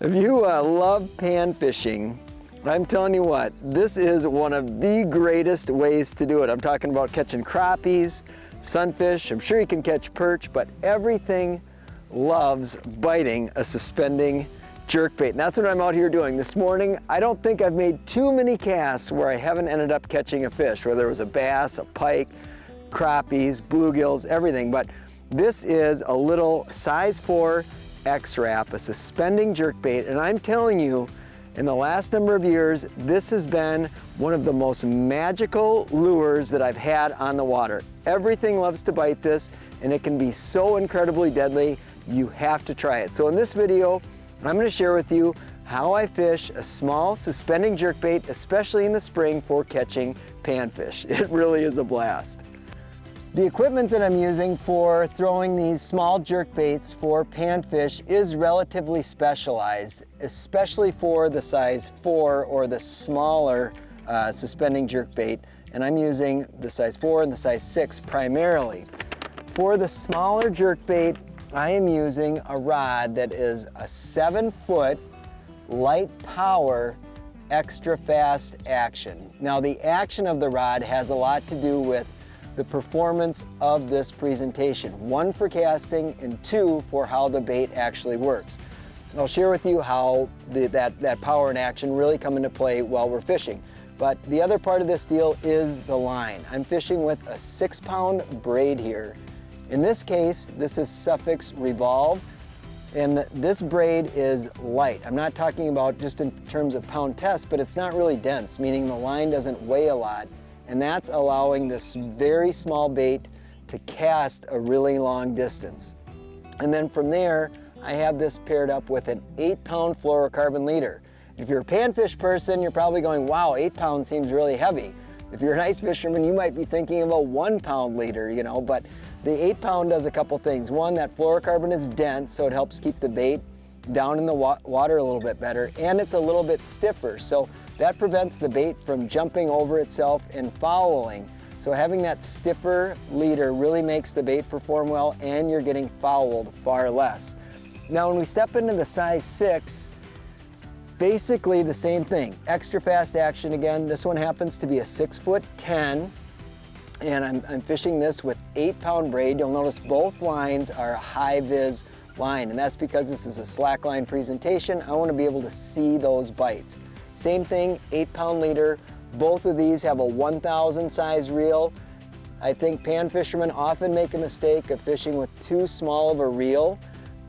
If you love pan fishing, I'm telling you what, this is one of the greatest ways to do it. I'm talking about catching crappies, sunfish, I'm sure you can catch perch, but everything loves biting a suspending jerkbait. And that's what I'm out here doing. This morning, I don't think I've made too many casts where I haven't ended up catching a fish, whether it was a bass, a pike, crappies, bluegills, everything. But this is a little size 4 X-Wrap, a suspending jerkbait, and I'm telling you, in the last number of years, this has been one of the most magical lures that I've had on the water. Everything loves to bite this, and it can be so incredibly deadly, you have to try it. So in this video, I'm going to share with you how I fish a small suspending jerkbait, especially in the spring for catching panfish. It really is a blast. The equipment that I'm using for throwing these small jerkbaits for panfish is relatively specialized, especially for the size 4 or the smaller suspending jerkbait. And I'm using the size 4 and the size 6 primarily. For the smaller jerkbait, I am using a rod that is a 7-foot light power extra fast action. Now the action of the rod has a lot to do with the performance of this presentation. 1 for casting and 2 for how the bait actually works. I'll share with you how that power and action really come into play while we're fishing. But the other part of this deal is the line. I'm fishing with a 6-pound braid here. In this case, this is Suffix Revolve, and this braid is light. I'm not talking about just in terms of pound test, but it's not really dense, meaning the line doesn't weigh a lot. And that's allowing this very small bait to cast a really long distance. And then from there, I have this paired up with an 8-pound fluorocarbon leader. If you're a panfish person, you're probably going, wow, 8 pounds seems really heavy. If you're an ice fisherman, you might be thinking of a 1-pound leader, you know, but the 8-pound does a couple things. One, that fluorocarbon is dense, so it helps keep the bait down in the water a little bit better, and it's a little bit stiffer. So that prevents the bait from jumping over itself and fouling. So having that stiffer leader really makes the bait perform well, and you're getting fouled far less. Now when we step into the size 6, basically the same thing. Extra fast action again. This one happens to be a 6'10", and I'm fishing this with 8-pound braid. You'll notice both lines are a high-vis line, and that's because this is a slack line presentation. I want to be able to see those bites. Same thing, 8-pound leader. Both of these have a 1,000 size reel. I think pan fishermen often make a mistake of fishing with too small of a reel.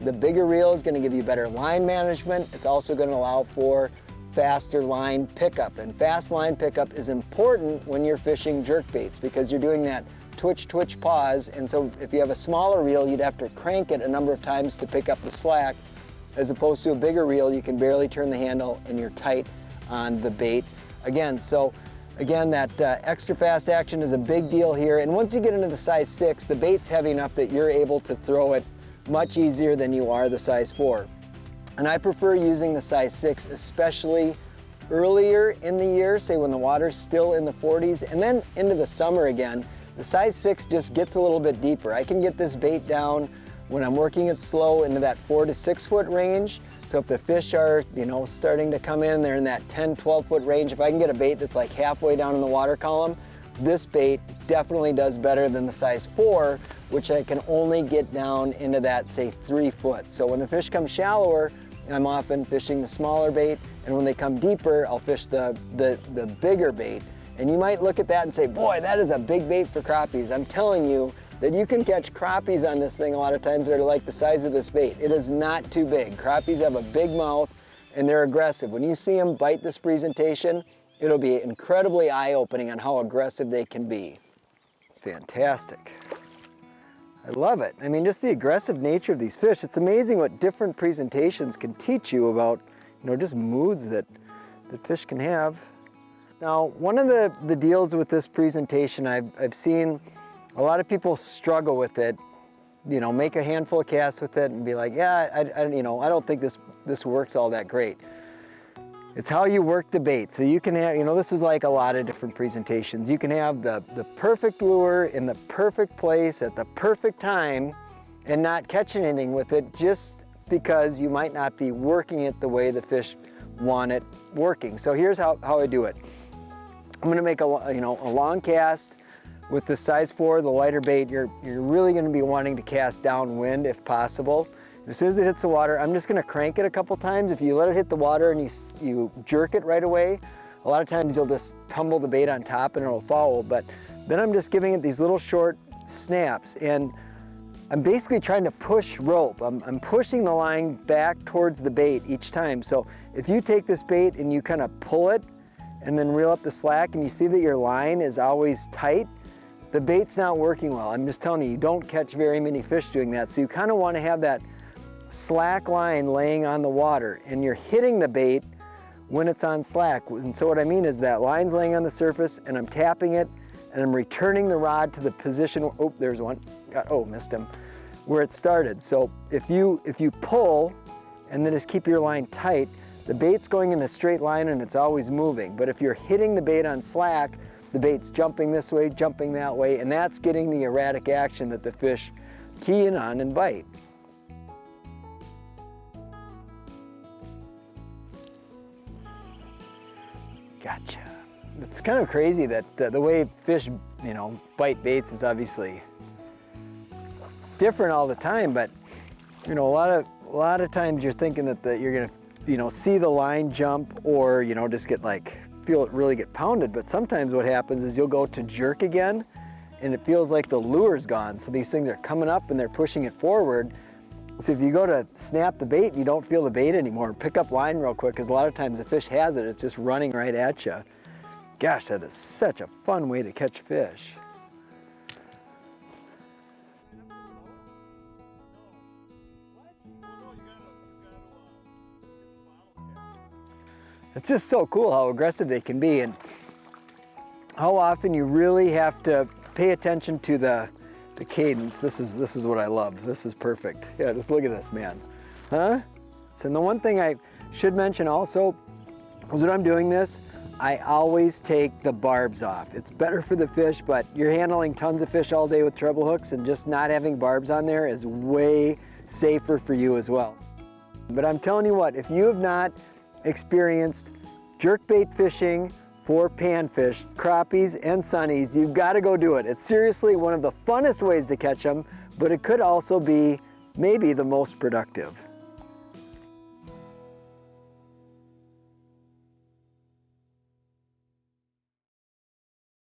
The bigger reel is going to give you better line management. It's also going to allow for faster line pickup. And fast line pickup is important when you're fishing jerkbaits because you're doing that twitch, twitch, pause. And so if you have a smaller reel, you'd have to crank it a number of times to pick up the slack. As opposed to a bigger reel, you can barely turn the handle and you're tight on the bait. Again, that extra fast action is a big deal here. And once you get into the size 6, the bait's heavy enough that you're able to throw it much easier than you are the size 4. And I prefer using the size 6, especially earlier in the year, say when the water's still in the 40s, and then into the summer again. The size 6 just gets a little bit deeper. I can get this bait down when I'm working it slow into that 4 to 6 foot range. So if the fish are, you know, starting to come in, they're in that 10, 12 foot range. If I can get a bait that's like halfway down in the water column, this bait definitely does better than the size 4, which I can only get down into that, say, 3 foot. So when the fish come shallower, I'm often fishing the smaller bait, and when they come deeper, I'll fish the bigger bait. And you might look at that and say, boy, that is a big bait for crappies. I'm telling you that you can catch crappies on this thing a lot of times that are like the size of this bait. It is not too big. Crappies have a big mouth and they're aggressive. When you see them bite this presentation, it'll be incredibly eye-opening on how aggressive they can be. Fantastic. I love it. I mean, just the aggressive nature of these fish. It's amazing what different presentations can teach you about, you know, just moods that fish can have. Now, one of the deals with this presentation, I've seen a lot of people struggle with it, you know, make a handful of casts with it and be like, yeah, I don't think this works all that great. It's how you work the bait. So you can have, you know, this is like a lot of different presentations. You can have the perfect lure in the perfect place at the perfect time and not catch anything with it just because you might not be working it the way the fish want it working. So here's how I do it. I'm gonna make a long cast with the size 4, the lighter bait. You're really gonna be wanting to cast downwind if possible. As soon as it hits the water, I'm just gonna crank it a couple times. If you let it hit the water and you jerk it right away, a lot of times you'll just tumble the bait on top and it'll foul. But then I'm just giving it these little short snaps, and I'm basically trying to push rope. I'm pushing the line back towards the bait each time. So if you take this bait and you kind of pull it and then reel up the slack and you see that your line is always tight, the bait's not working well. I'm just telling you, you don't catch very many fish doing that. So you kind of want to have that slack line laying on the water, and you're hitting the bait when it's on slack. And so what I mean is that line's laying on the surface and I'm tapping it and I'm returning the rod to the position, oh, there's one, missed him, where it started. So if you pull and then just keep your line tight, the bait's going in a straight line and it's always moving. But if you're hitting the bait on slack, the bait's jumping this way, jumping that way, and that's getting the erratic action that the fish key in on and bite. Gotcha. It's kind of crazy that the way fish, bite baits is obviously different all the time, but a lot of times you're thinking that you're gonna, see the line jump or just get feel it really get pounded. But sometimes what happens is you'll go to jerk again, and it feels like the lure's gone. So these things are coming up and they're pushing it forward. So if you go to snap the bait, you don't feel the bait anymore. Pick up line real quick, because a lot of times the fish has it, it's just running right at you. Gosh, that is such a fun way to catch fish. It's just so cool how aggressive they can be, and how often you really have to pay attention to the cadence. This is what I love. This is perfect. Yeah, just look at this, man. Huh? So the one thing I should mention also is when I'm doing this, I always take the barbs off. It's better for the fish, but you're handling tons of fish all day with treble hooks, and just not having barbs on there is way safer for you as well. But I'm telling you what, if you have not experienced jerkbait fishing for panfish, crappies, and sunnies, you've got to go do it. It's seriously one of the funnest ways to catch them, but it could also be maybe the most productive.